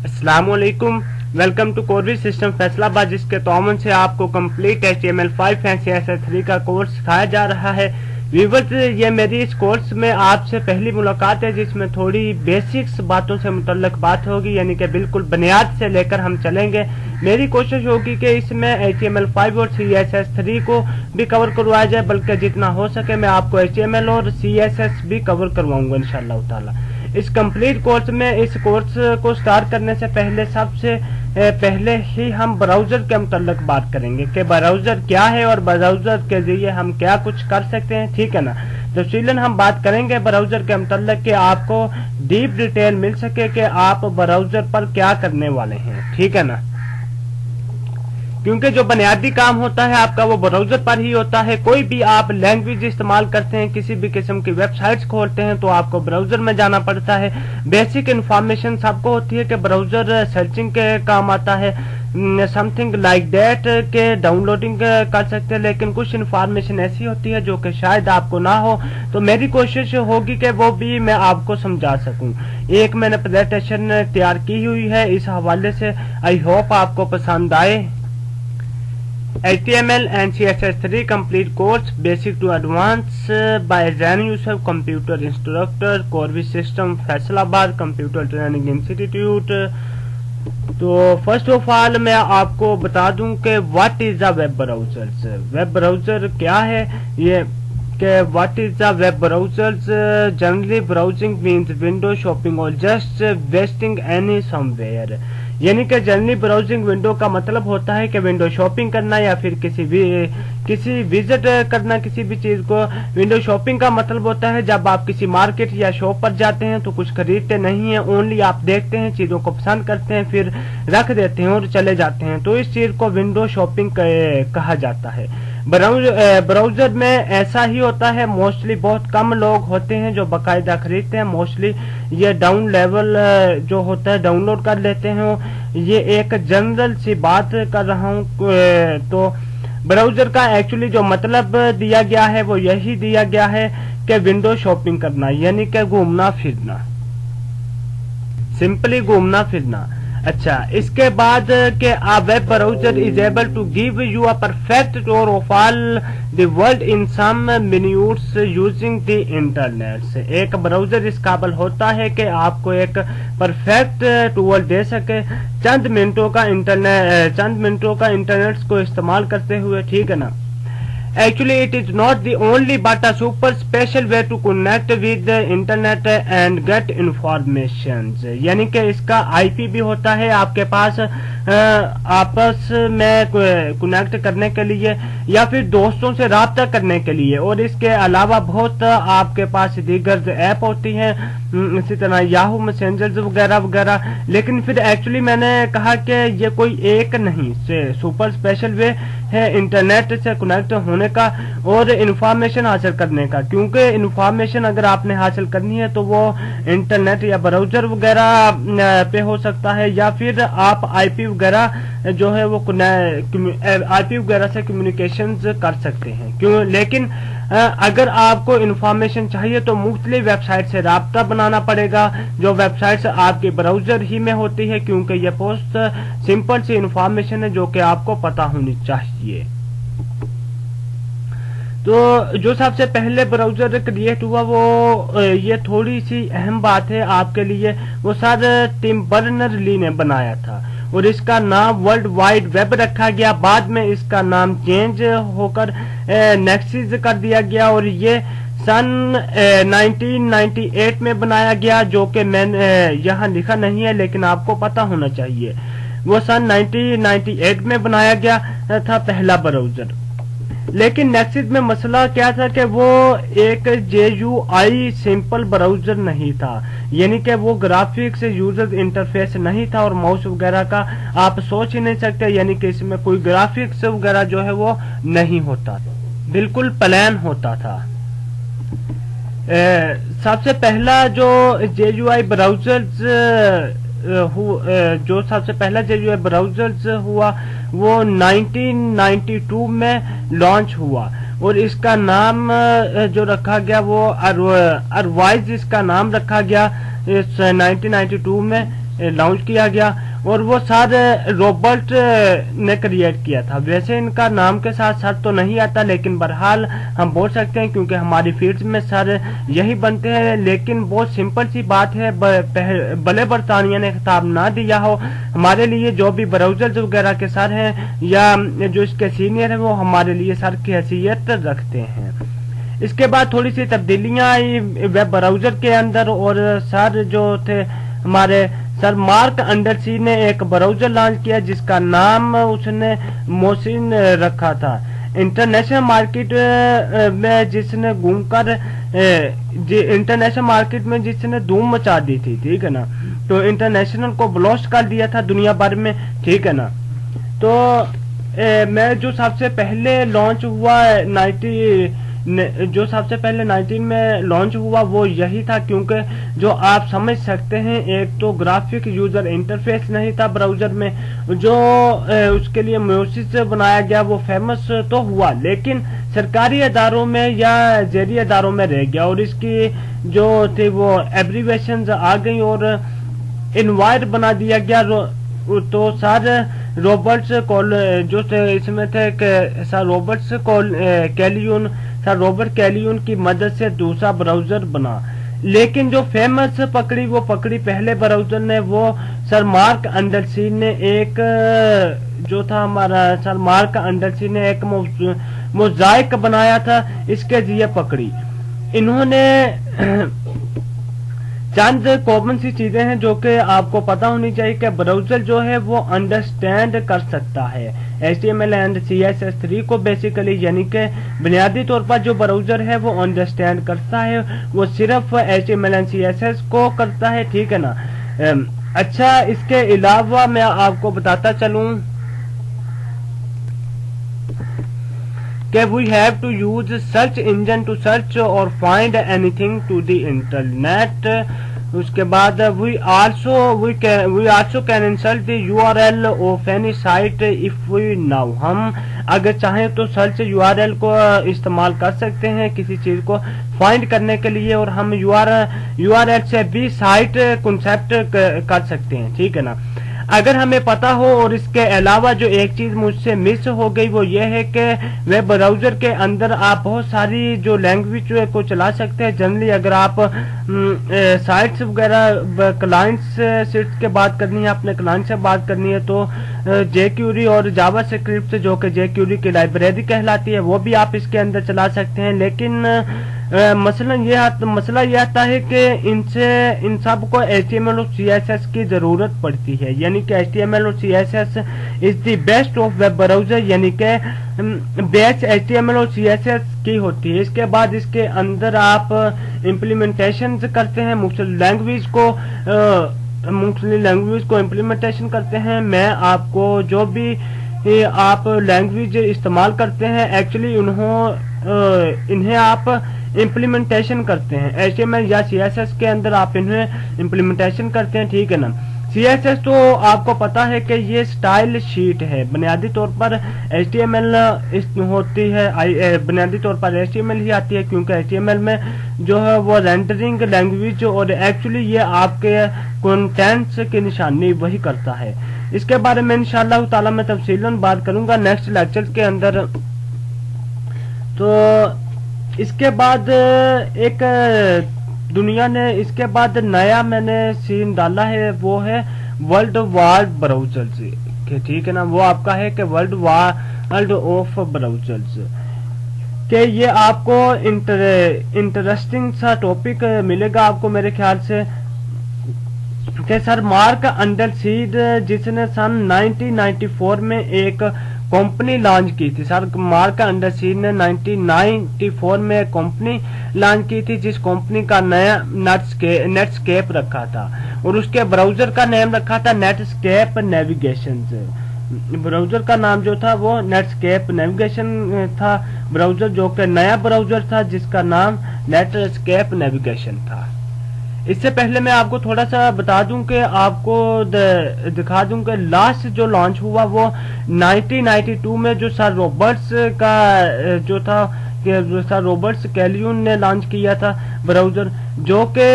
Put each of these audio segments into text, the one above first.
अस्सलाम वालेकुम, welcome to कोरवी सिस्टम फैसलाबाद, जिसके तौमन से आपको कंप्लीट HTML5 एंड CSS3 का कोर्स सिखाया जा रहा है। व्यूअर्स, ये मेरी इस कोर्स में आपसे पहली मुलाकात है, जिसमें थोड़ी बेसिक्स बातों से मुतल्लक बात होगी, यानी कि बिल्कुल बुनियाद से लेकर हम चलेंगे। मेरी कोशिश होगी कि इसमें HTML5 और CSS3 को भी कवर करवाया जाए, बल्कि जितना हो सके मैं आपको HTML और CSS भी कवर करवाऊंगा इंशाअल्लाह ताला। इस कंप्लीट कोर्स में इस कोर्स को स्टार्ट करने से पहले सबसे पहले ही हम ब्राउज़र के मुतल्लिक बात करेंगे कि ब्राउज़र क्या है और ब्राउज़र के जरिए हम क्या कुछ कर सकते हैं, ठीक है ना। तफसीलन हम बात करेंगे ब्राउज़र के मुतल्लिक कि आपको डीप डिटेल मिल सके कि आप ब्राउज़र पर क्या करने वाले हैं, ठीक है ना। क्योंकि जो बुनियादी काम होता है आपका वो ब्राउज़र पर ही होता है। कोई भी आप लैंग्वेज इस्तेमाल करते हैं, किसी भी किस्म की वेबसाइट्स खोलते हैं तो आपको ब्राउज़र में जाना पड़ता है। बेसिक इन्फॉर्मेशन सबको होती है कि ब्राउज़र सर्चिंग के काम आता है, समथिंग लाइक दैट के डाउनलोडिंग कर सकते हैं, लेकिन कुछ इन्फॉर्मेशन ऐसी होती है जो कि शायद आपको ना हो, तो मेरी कोशिश होगी कि वो भी मैं आपको समझा सकूं। एक मैंने प्रेजेंटेशन तैयार की हुई है इस हवाले से, आई होप आपको पसंद आए। HTML and CSS3 complete course basic to advanced by Zain Yusuf, computer instructor, Corvi System Faisalabad computer training institute. तो फर्स्ट ऑफ ऑल मैं आपको बता दूं कि what is a web browser. Web browser क्या है ये कि what is a web browser. Generally browsing means window shopping और जस्ट विजिटिंग एनी समवेयर, यानी कि जनरली ब्राउजिंग विंडो का मतलब होता है कि विंडो शॉपिंग करना या फिर किसी विजिट करना किसी भी चीज को। विंडो शॉपिंग का मतलब होता है जब आप किसी मार्केट या शॉप पर जाते हैं तो कुछ खरीदते नहीं हैं, ओनली आप देखते हैं, चीजों को पसंद करते हैं, फिर रख देते हैं और चले जाते हैं, तो इस चीज को विंडो शॉपिंग कहा जाता है। ब्राउज़र में ऐसा ही होता है। मोस्टली बहुत कम लोग होते हैं जो बाकायदा खरीदते हैं, मोस्टली ये डाउन लेवल जो होता है डाउनलोड कर लेते हैं। ये एक जनरल सी बात कर रहा हूँ। तो ब्राउज़र का एक्चुअली जो मतलब दिया गया है वो यही दिया गया है कि विंडो शॉपिंग करना, यानी कि घूमना फिरना, सिंपली घूमना फिरना। अच्छा, इसके बाद के a web browser is able to give you a perfect tour of all the world in some minutes using the internet। एक ब्राउज़र इस काबिल होता है कि आपको एक परफेक्ट टूर दे सके चंद मिनटों का इंटरनेट को इस्तेमाल करते हुए, ठीक है ना। Actually, it is not the only but a super special way to connect with the internet and get information। यानी कि इसका IP भी होता है आपके पास आपस में कनेक्ट करने के लिए या फिर दोस्तों से राब्ता करने के लिए, और इसके अलावा बहुत आपके पास दीगर ऐप होती हैं, इसी तरह याहू मैसेंजर्स वगैरह वगैरह। लेकिन फिर एक्चुअली मैंने कहा कि ये कोई एक नहीं से सुपर स्पेशल वे है इंटरनेट से कनेक्ट होने का और इंफॉर्मेशन हासिल करने का, क्योंकि इंफॉर्मेशन अगर आपने हासिल करनी है तो वो इंटरनेट या ब्राउज़र वगैरह पे हो सकता है, या फिर आप IP वगैरह जो है वो IP वगैरह से कम्युनिकेशन कर सकते हैं। क्यों? लेकिन अगर आपको इंफॉर्मेशन चाहिए तो मुख्तलिफ वेबसाइट से राब्ता बनाना पड़ेगा, जो वेबसाइट्स आपके ब्राउज़र ही में होती है, क्योंकि ये बहुत सिंपल सी इंफॉर्मेशन है जो कि आपको पता होनी चाहिए। तो जो सबसे पहले ब्राउज़र क्रिएट हुआ वो ये थोड़ी सी अहम बात है आपके लिए, वो सर टिम बर्नर-ली ने बनाया था और इसका नाम वर्ल्ड वाइड वेब रखा गया। बाद में इसका नाम चेंज होकर नेक्सिस कर दिया गया और ये सन 1998 में बनाया गया, जो कि मैंने यहाँ लिखा नहीं है लेकिन आपको पता होना चाहिए। वो सन 1998 में बनाया गया था पहला ब्राउज़र। लेकिन नेक्सिस में मसला क्या था कि वो एक GUI सिंपल ब्राउज़र नहीं था, यानी कि वो ग्राफिक्स यूजर इंटरफेस नहीं था और माउस वगैरह का आप सोच ही नहीं सकते, यानी कि इसमें कोई ग्राफिक्स वगैरह जो है वो नहीं होता, बिल्कुल प्लेन होता था। सबसे पहला जो GUI ब्राउज़र जो सबसे पहला GUI ब्राउज़र हुआ वो 1992 में लॉन्च हुआ और इसका नाम जो रखा गया वो अरवाइज इसका नाम रखा गया 1992 में लॉन्च किया गया और वो सर रॉबर्ट ने क्रिएट किया था। वैसे इनका नाम के साथ सर तो नहीं आता, लेकिन बहरहाल हम बोल सकते हैं क्योंकि हमारी फील्ड में सर यही बनते हैं। लेकिन बहुत सिंपल सी बात है, भले बरतानिया ने खिताब ना दिया हो, हमारे लिए जो भी ब्राउजर्स वगैरह के सर हैं या जो इसके सीनियर हैं वो हमारे लिए सर की हैसियत रखते हैं। इसके बाद थोड़ी सी तब्दीलियां आई वेब ब्राउजर के अंदर और सर जो थे हमारे सर मार्क अंडरसी ने एक ब्राउजर लॉन्च किया जिसका नाम उसने मोसिन रखा था। इंटरनेशनल मार्केट में जिसने घूमकर इंटरनेशनल मार्केट में जिसने धूम मचा दी थी, ठीक है ना, तो इंटरनेशनल को ब्लॉस्ट कर दिया था दुनिया भर में, ठीक है ना। तो मैं जो सबसे पहले लॉन्च हुआ 19 में लॉन्च हुआ वो यही था, क्योंकि जो आप समझ सकते हैं एक तो ग्राफिक यूजर इंटरफेस नहीं था ब्राउजर में, जो उसके लिए म्यूजिक बनाया गया वो फेमस तो हुआ लेकिन सरकारी अदारों में या जेरी अदारों में रह गया और इसकी जो थे वो एब्रीवेशंस आ गई और इनवायर बना दिया गया। तो सर रॉबर्ट्स जो थे इसमें थे सर रॉबर्ट कैलियन की मदद से दूसरा ब्राउजर बना, लेकिन जो फेमस पकड़ी वो पकड़ी पहले ब्राउजर ने, वो सर मार्क अंडरसी ने एक जो था हमारा सर मार्क अंडरसी ने एक मोज़ाइक बनाया था, इसके लिए पकड़ी। इन्होंने चंद कॉमन सी चीजें हैं जो कि आपको पता होनी चाहिए कि ब्राउजर जो है वो अंडरस्टैंड कर सकता है HTML एंड CSS3 को बेसिकली, यानी कि बुनियादी तौर पर जो ब्राउजर है वो अंडरस्टैंड करता है, वो सिर्फ HTML एंड CSS को करता है, ठीक है ना। अच्छा, इसके अलावा मैं आपको बताता चलूं कि we have to use search engine to search or find anything to the internet. उसके बाद we also can insult the URL of any site if we know. हम अगर चाहें तो सर्च URL को इस्तेमाल कर सकते हैं किसी चीज को फाइंड करने के लिए, और हम URL से भी साइट कंसेप्ट कर सकते हैं, ठीक है ना, अगर हमें पता हो। और इसके अलावा जो एक चीज मुझसे मिस हो गई वो ये है कि वेब ब्राउजर के अंदर आप बहुत सारी जो लैंग्वेज को चला सकते हैं। जनरली अगर आप साइट्स वगैरह क्लाइंट्स से के बात करनी है, अपने क्लाइंट से बात करनी है, तो jQuery और जावा स्क्रिप्ट जो कि jQuery की लाइब्रेरी कहलाती है वो भी आप इसके अंदर चला सकते हैं। लेकिन मसला ये आता है कि इन सब को HTML और CSS की जरूरत पड़ती है, यानी कि HTML और CSS is the best of web browser, यानी कि बेस्ट HTML और CSS की होती है। इसके बाद इसके अंदर आप इम्प्लीमेंटेशन करते हैं, मुख्तलिफ लैंग्वेज को इम्प्लीमेंटेशन करते हैं। मैं आपको जो भी आप लैंग्वेज इस्तेमाल करते हैं एक्चुअली इन्हें आप इम्प्लीमेंटेशन करते हैं HTML या CSS के अंदर आप इन्हें इम्प्लीमेंटेशन करते हैं, ठीक है ना। CSS तो आपको पता है कि ये स्टाइल शीट है, बुनियादी तौर पर HTML होती है, बुनियादी तौर पर HTML ही आती है, क्योंकि HTML में जो है वो रेंडरिंग लैंग्वेज और एक्चुअली ये आपके कंटेंट्स की निशानी वही करता है। इसके बारे में इंशाअल्लाह ताला मैं तफसीलन बात करूंगा नेक्स्ट लेक्चर के अंदर। तो इसके बाद एक दुनिया ने इसके बाद नया मैंने सीन डाला है, वो है वर्ल्ड वाइड ब्राउजर्स, ठीक है ना। वो आपका है कि वर्ल्ड ऑफ ब्राउजर्स के ये आपको इंटरेस्टिंग सा टॉपिक मिलेगा आपको मेरे ख्याल से कि सर मार्क अंडरसीड जिसने सन 1994 में एक कंपनी लॉन्च की थी। सर मार्क अंडरसीड ने 1994 में कंपनी लॉन्च की थी जिस कंपनी का नया नेटस्केप रखा था और उसके ब्राउजर का नाम रखा था नेटस्केप नेविगेशन। ब्राउजर का नाम जो था वो नेटस्केप नेविगेशन था, ब्राउजर जो कि नया ब्राउजर था जिसका नाम नेटस्केप नेविगेशन था। इससे पहले मैं आपको थोड़ा सा बता दूं कि आपको दिखा दूं कि लास्ट जो लॉन्च हुआ वो 1992 में जो सर रॉबर्ट्स का जो था कि सर रॉबर्ट्स कैलियन ने लॉन्च किया था ब्राउजर, जो कि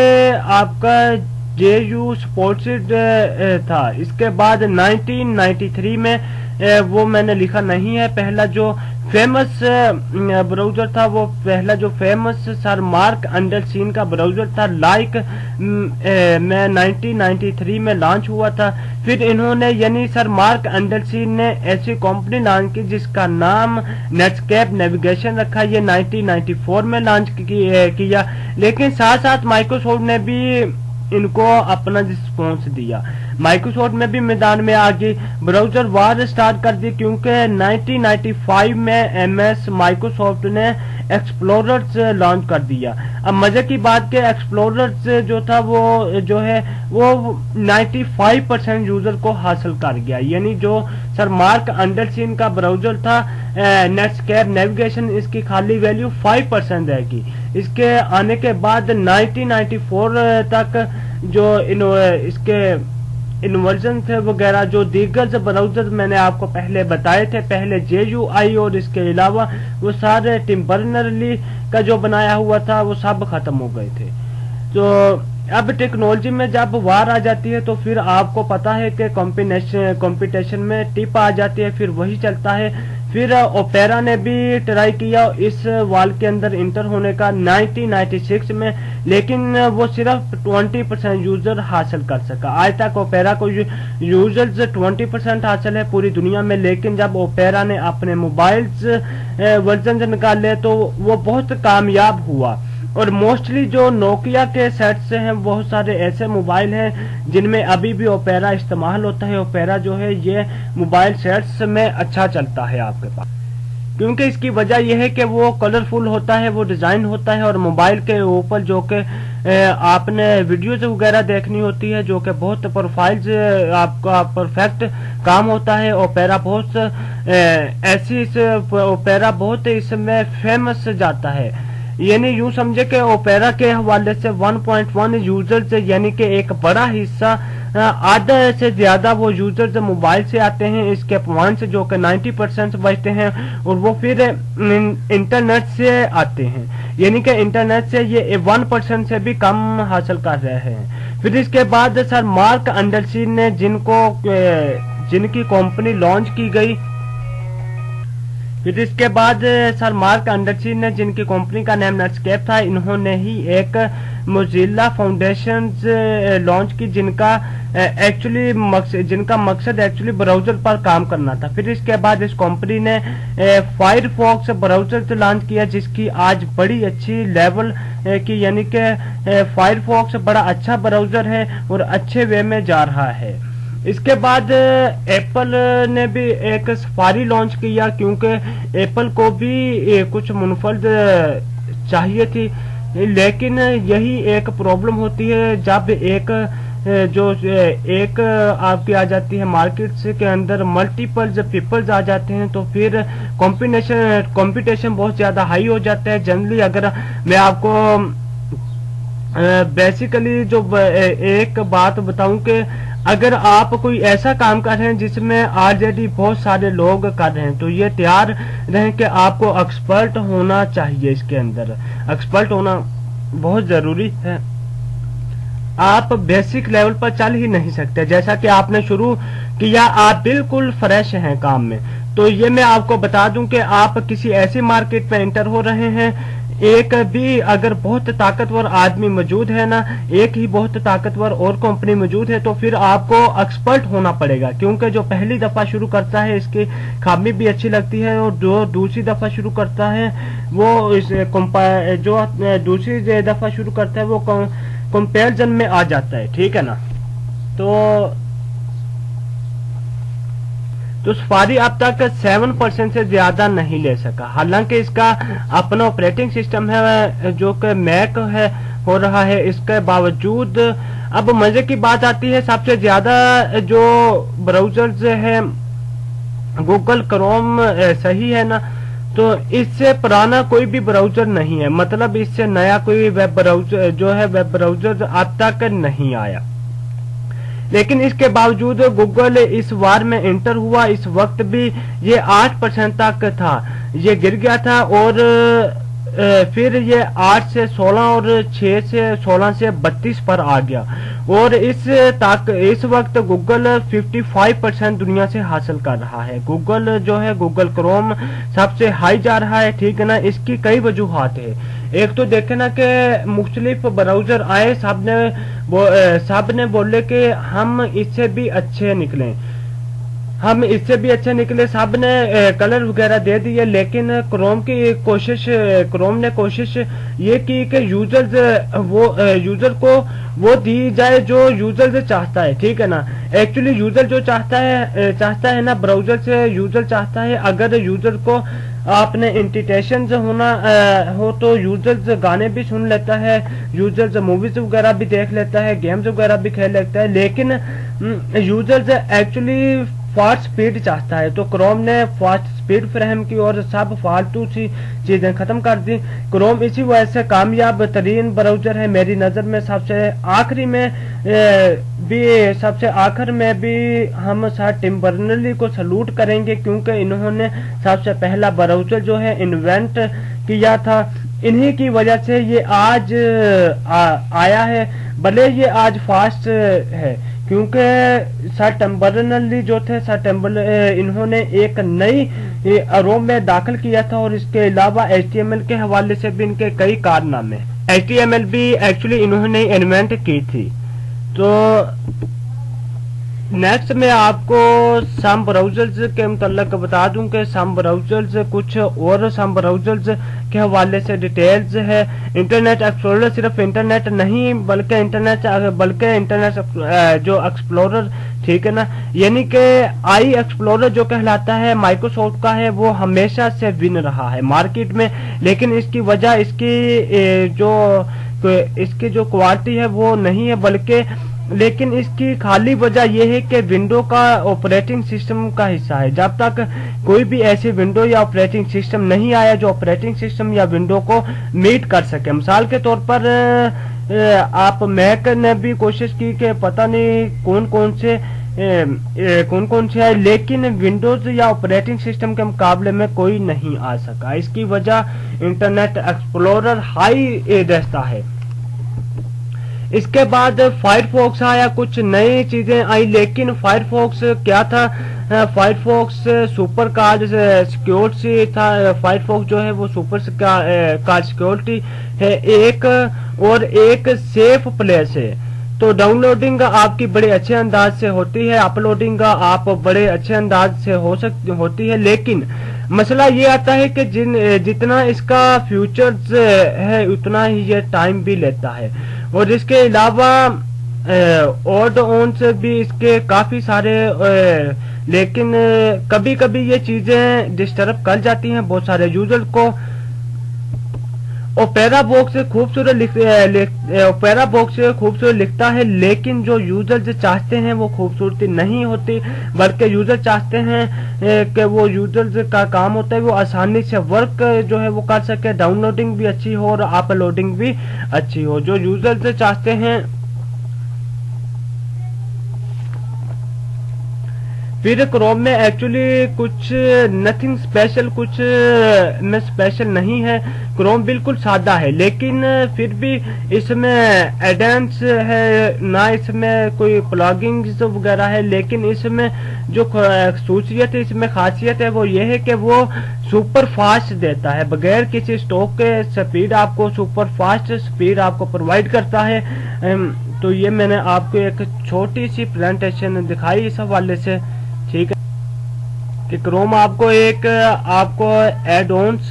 आपका JU Sports تھا. اس کے بعد 1993 میں وہ میں نے لکھا نہیں ہے. پہلا جو فیمس براؤزر تھا وہ پہلا جو فیمس سر مارک انڈرسین کا براؤزر تھا لائک میں 1993 میں لانچ ہوا تھا. پھر انہوں نے یعنی سر مارک انڈرسین نے ایسی کمپنی لانچ کی جس کا نام نیٹسکیپ نیویگیشن رکھا. یہ 1994 میں لانچ کیا. لیکن ساتھ ساتھ مائکروسافٹ نے بھی ان کو اپنا رسپانس دیا. مائکروسافٹ میں بھی میدان میں آ گئی, براؤزر وار سٹارٹ کر دی, کیونکہ 1995 میں MS مائکروسافٹ نے ایکسپلوررز لانچ کر دیا. اب مزے کی بات کہ ایکسپلوررز جو تھا وہ جو ہے وہ 95% یوزر کو حاصل کر گیا. یعنی جو سر مارک انڈرسین کا براؤزر تھا نیٹسکیپ نیویگیشن, اس کی خالی ویلیو 5% رہ گی. اس کے آنے کے بعد 1994 تک جو اس کے انورژن تھے وغیرہ جو دیگر براؤزر میں نے آپ کو پہلے بتائے تھے, پہلے JUI اور اس کے علاوہ وہ سارے ٹم برنرلی کا جو بنایا ہوا تھا وہ سب ختم ہو گئے تھے. تو اب ٹیکنالوجی میں جب وار آ جاتی ہے تو پھر آپ کو پتا ہے کہ کمپٹیشن میں ٹپ آ جاتی ہے, پھر وہی چلتا ہے. پھر اوپیرا نے بھی ٹرائی کیا اس وال کے اندر انٹر ہونے کا 1996 میں, لیکن وہ صرف 20% یوزر حاصل کر سکا. آج تک اوپیرا کو یوزرز 20% حاصل ہے پوری دنیا میں, لیکن جب اوپیرا نے اپنے موبائلز ورژن نکالے تو وہ بہت کامیاب ہوا. اور موسٹلی جو نوکیا کے سیٹس ہیں بہت سارے ایسے موبائل ہیں جن میں ابھی بھی اوپیرا استعمال ہوتا ہے. اوپیرا جو ہے یہ موبائل سیٹس میں اچھا چلتا ہے آپ کے پاس, کیونکہ اس کی وجہ یہ ہے کہ وہ کلرفل ہوتا ہے, وہ ڈیزائن ہوتا ہے, اور موبائل کے اوپر جو کہ آپ نے ویڈیوز وغیرہ دیکھنی ہوتی ہے جو کہ بہت پروفائلز آپ کا پرفیکٹ کام ہوتا ہے. اوپیرا بہت ایسی اوپیرا بہت اس میں فیمس جاتا ہے. یعنی یوں سمجھے کہ اوپیرا کے حوالے سے 1.1 یوزرز یعنی کہ ایک بڑا حصہ آدھا سے زیادہ وہ یوزرز موبائل سے آتے ہیں. اس کے پوائنٹس جو کہ 90% بچتے ہیں اور وہ پھر انٹرنیٹ سے آتے ہیں, یعنی کہ انٹرنیٹ سے یہ 1% سے بھی کم حاصل کر رہے ہیں. پھر اس کے بعد سر مارک انڈرسین نے جن کی کمپنی لانچ کی گئی, پھر اس کے بعد سر مارک انڈرسین نے جن کی کمپنی کا نام نیٹسکیپ تھا, انہوں نے ہی ایک موزیلا فاؤنڈیشن لانچ کی جن کا مقصد ایکچولی براؤزر پر کام کرنا تھا. پھر اس کے بعد اس کمپنی نے فائر فاکس براؤزر لانچ کیا جس کی آج بڑی اچھی لیول کی, یعنی کہ فائر فاکس بڑا اچھا براؤزر ہے اور اچھے وے میں جا رہا ہے. اس کے بعد ایپل نے بھی ایک سفاری لانچ کیا, کیونکہ ایپل کو بھی کچھ منفرد چاہیے تھی, لیکن یہی ایک پرابلم ہوتی ہے جب ایک آپ کی آ جاتی ہے مارکیٹ کے اندر ملٹیپل پیپلز آ جاتے ہیں تو پھر کمپٹیشن بہت زیادہ ہائی ہو جاتا ہے. جنرلی اگر میں آپ کو بیسیکلی جو ایک بات بتاؤں کہ اگر آپ کوئی ایسا کام کر رہے ہیں جس میں آلریڈی بہت سارے لوگ کر رہے ہیں تو یہ تیار رہیں کہ آپ کو ایکسپرٹ ہونا چاہیے. اس کے اندر ایکسپرٹ ہونا بہت ضروری ہے. آپ بیسک لیول پر چل ہی نہیں سکتے. جیسا کہ آپ نے شروع کیا آپ بالکل فریش ہیں کام میں, تو یہ میں آپ کو بتا دوں کہ آپ کسی ایسی مارکیٹ پہ انٹر ہو رہے ہیں, ایک بھی اگر بہت طاقتور آدمی موجود ہے نا, ایک ہی بہت طاقتور اور کمپنی موجود ہے, تو پھر آپ کو ایکسپرٹ ہونا پڑے گا. کیونکہ جو پہلی دفعہ شروع کرتا ہے اس کی خامی بھی اچھی لگتی ہے, اور جو دوسری دفعہ شروع کرتا ہے وہ جو دوسری دفعہ شروع کرتا ہے وہ کمپیرزن میں آ جاتا ہے. ٹھیک ہے نا. تو سفاری اب تک 7% سے زیادہ نہیں لے سکا, حالانکہ اس کا اپنا آپریٹنگ سسٹم ہے جو کہ میک ہے ہو رہا ہے. اس کے باوجود اب مزے کی بات آتی ہے, سب سے زیادہ جو براؤزرز ہیں گوگل کروم صحیح ہے نا, تو اس سے پرانا کوئی بھی براؤزر نہیں ہے, مطلب اس سے نیا کوئی ویب براؤزر جو ہے ویب براؤزر اب تک نہیں آیا. لیکن اس کے باوجود گوگل اس وار میں انٹر ہوا. اس وقت بھی یہ 8% تک تھا, یہ گر گیا تھا اور फिर ये 8 से 16 और 6 से 16 से 32 पर आ गया, और इस वक्त गूगल 55% दुनिया से हासिल कर रहा है। गूगल जो है, गूगल क्रोम सबसे हाई जा रहा है, ठीक है ना। इसकी कई वजूहात है। एक तो देखे ना कि मुख्तलिफ ब्राउजर आए, सब ने बोले कि हम इससे भी अच्छे निकले, सब ने कलर वगैरह दे दिए, लेकिन क्रोम ने कोशिश ये की कि यूजर को वो दी जाए जो यूजर चाहता है, ठीक है ना। एक्चुअली यूजर जो चाहता है ना, ब्राउजर से यूजर चाहता है, अगर यूजर को आपने इंटरटेनमेंट होना हो तो यूजर्स गाने भी सुन लेता है, यूजर्स मूवीज वगैरह भी देख लेता है, गेम्स वगैरह भी खेल लेता है, लेकिन यूजर्स एक्चुअली फास्ट स्पीड चाहता है। तो क्रोम ने फास्ट स्पीड फ्राहम की और सब फालतू सी चीजें खत्म कर दी। क्रोम इसी वजह से कामयाब तरीन ब्राउजर है मेरी नजर में। सबसे आखिर में भी हम सर टिम बर्नर्ली को सलूट करेंगे, क्योंकि इन्होंने सबसे पहला ब्राउजर जो है इन्वेंट किया था। इन्हीं की वजह से ये आज आया है, भले ये आज फास्ट है, क्योंकि सर टिम बर्नर्ली जो थे, इन्होंने एक नई रोम में दाखिल किया था, और इसके अलावा HTML के हवाले से भी इनके कई कारनामे। HTML भी एक्चुअली इन्होंने इन्वेंट की थी। तो नेक्स्ट मैं आपको सम ब्राउजर्स के मुतल्लिक बता दूं कि सम ब्राउजर्स के हवाले से डिटेल्स है। इंटरनेट एक्सप्लोरर सिर्फ इंटरनेट नहीं, बल्कि इंटरनेट जो एक्सप्लोरर, ठीक है ना, यानी कि आई एक्सप्लोरर जो कहलाता है माइक्रोसॉफ्ट का है, वो हमेशा से विन रहा है मार्केट में। लेकिन इसकी वजह इसकी जो क्वालिटी है वो नहीं है, लेकिन इसकी खाली वजह यह है कि विंडो का ऑपरेटिंग सिस्टम का हिस्सा है। जब तक कोई भी ऐसी विंडो या ऑपरेटिंग सिस्टम नहीं आया जो ऑपरेटिंग सिस्टम या विंडो को मीट कर सके। मिसाल के तौर पर आप मैक ने भी कोशिश की कि पता नहीं कौन कौन से है, लेकिन विंडोज या ऑपरेटिंग सिस्टम के मुकाबले में कोई नहीं आ सका। इसकी वजह इंटरनेट एक्सप्लोरर हाई रहता है। इसके बाद फायरफॉक्स आया, कुछ नई चीजें आई, लेकिन फायरफॉक्स क्या था? फायरफॉक्स सुपर कार्ड सिक्योरिटी था। फायरफॉक्स जो है वो सुपर कार्ड सिक्योरिटी है, एक सेफ प्लेस है। तो डाउनलोडिंग आपकी बड़े अच्छे अंदाज से होती है, अपलोडिंग आप बड़े अच्छे अंदाज से होती है, लेकिन मसला ये आता है कि जितना इसका फ्यूचर्स है उतना ही ये टाइम भी लेता है। और इसके अलावा ऑड ऑन्स भी इसके काफी सारे, लेकिन कभी कभी ये चीजें डिस्टर्ब कर जाती हैं बहुत सारे यूजर को। ओपेरा बॉक्स खूबसूरत लिखता है, लेकिन जो यूजर चाहते हैं वो खूबसूरती नहीं होती, बल्कि यूजर चाहते हैं कि वो यूजर का काम होता है वो आसानी से वर्क जो है वो कर सके, डाउनलोडिंग भी अच्छी हो और अपलोडिंग भी अच्छी हो। जो यूजर चाहते हैं। फिर क्रोम में एक्चुअली कुछ नथिंग स्पेशल, कुछ में स्पेशल नहीं है। क्रोम बिल्कुल सादा है, लेकिन फिर भी इसमें एडेंस है ना, इसमें कोई प्लगइन्स वगैरह है, लेकिन इसमें जो खसूसियत है, इसमें खासियत है वो ये है कि वो सुपर फास्ट देता है, बगैर किसी स्टॉक के स्पीड आपको सुपर फास्ट स्पीड आपको प्रोवाइड करता है। तो ये मैंने आपको एक छोटी सी प्रेजेंटेशन दिखाई इस हवाले से, ठीक है, कि क्रोम आपको एड ऑन्स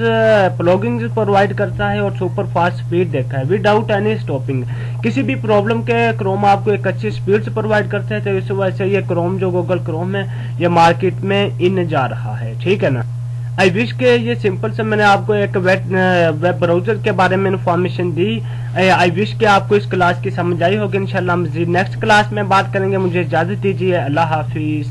प्लगइन्स प्रोवाइड करता है और सुपर फास्ट स्पीड देता है विदाउट एनी स्टॉपिंग। किसी भी प्रॉब्लम के क्रोम आपको एक अच्छी स्पीड प्रोवाइड करता है, तो इस वजह से ये क्रोम जो गूगल क्रोम है ये मार्केट में इन जा रहा है, ठीक है ना। आई विश के ये सिंपल से मैंने आपको एक वेब ब्राउजर के बारे में इंफॉर्मेशन दी। आई विश के आपको इस क्लास की समझ आई होगी। इंशाल्लाह मज़ीद नेक्स्ट क्लास में बात करेंगे। मुझे इजाजत दीजिए, अल्लाह हाफिज।